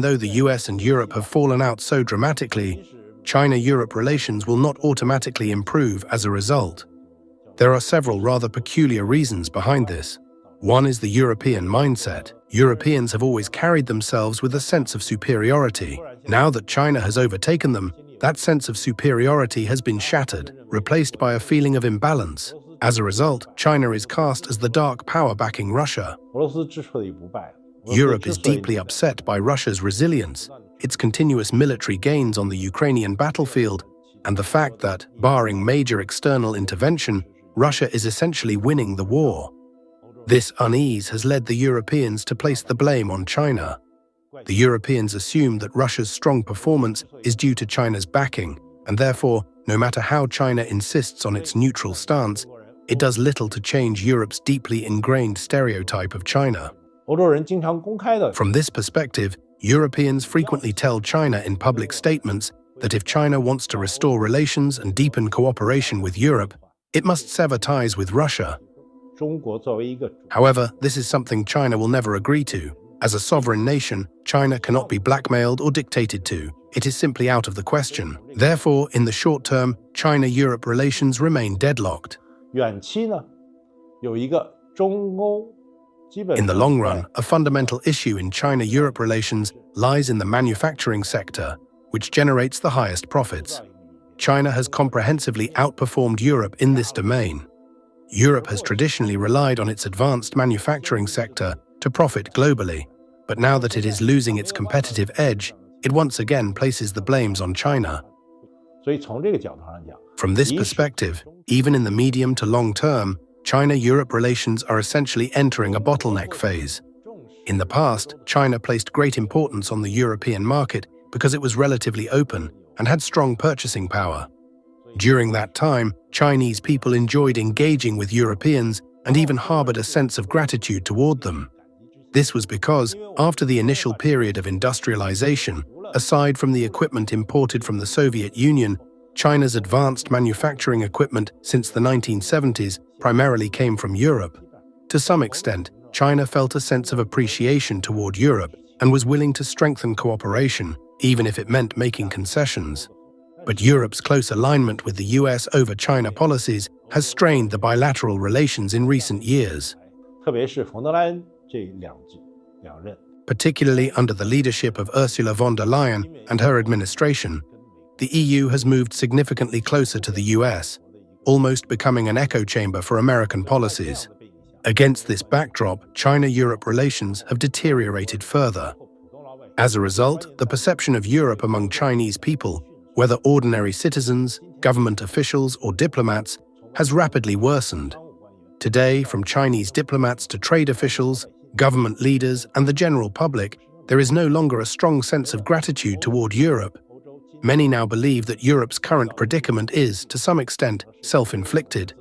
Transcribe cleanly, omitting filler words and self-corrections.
though the US and Europe have fallen out so dramatically, China-Europe relations will not automatically improve as a result. There are several rather peculiar reasons behind this. One is the European mindset. Europeans have always carried themselves with a sense of superiority. Now that China has overtaken them, that sense of superiority has been shattered, replaced by a feeling of imbalance. As a result, China is cast as the dark power backing Russia. Europe is deeply upset by Russia's resilience, its continuous military gains on the Ukrainian battlefield, and the fact that, barring major external intervention, Russia is essentially winning the war. This unease has led the Europeans to place the blame on China. The Europeans assume that Russia's strong performance is due to China's backing, and therefore, no matter how China insists on its neutral stance, it does little to change Europe's deeply ingrained stereotype of China. From this perspective, Europeans frequently tell China in public statements that if China wants to restore relations and deepen cooperation with Europe, it must sever ties with Russia. However, this is something China will never agree to. As a sovereign nation, China cannot be blackmailed or dictated to. It is simply out of the question. Therefore, in the short term, China-Europe relations remain deadlocked. In the long run, a fundamental issue in China-Europe relations lies in the manufacturing sector, which generates the highest profits. China has comprehensively outperformed Europe in this domain. Europe has traditionally relied on its advanced manufacturing sector to profit globally, but now that it is losing its competitive edge, it once again places the blames on China. From this perspective, even in the medium to long term, China-Europe relations are essentially entering a bottleneck phase. In the past, China placed great importance on the European market because it was relatively open and had strong purchasing power. During that time, Chinese people enjoyed engaging with Europeans and even harbored a sense of gratitude toward them. This was because, after the initial period of industrialization, aside from the equipment imported from the Soviet Union, China's advanced manufacturing equipment since the 1970s primarily came from Europe. To some extent, China felt a sense of appreciation toward Europe and was willing to strengthen cooperation, even if it meant making concessions. But Europe's close alignment with the US over China policies has strained the bilateral relations in recent years. Particularly under the leadership of Ursula von der Leyen and her administration, the EU has moved significantly closer to the US, almost becoming an echo chamber for American policies. Against this backdrop, China-Europe relations have deteriorated further. As a result, the perception of Europe among Chinese people, whether ordinary citizens, government officials, or diplomats, has rapidly worsened. Today, from Chinese diplomats to trade officials, government leaders, and the general public, there is no longer a strong sense of gratitude toward Europe. Many now believe that Europe's current predicament is, to some extent, self-inflicted.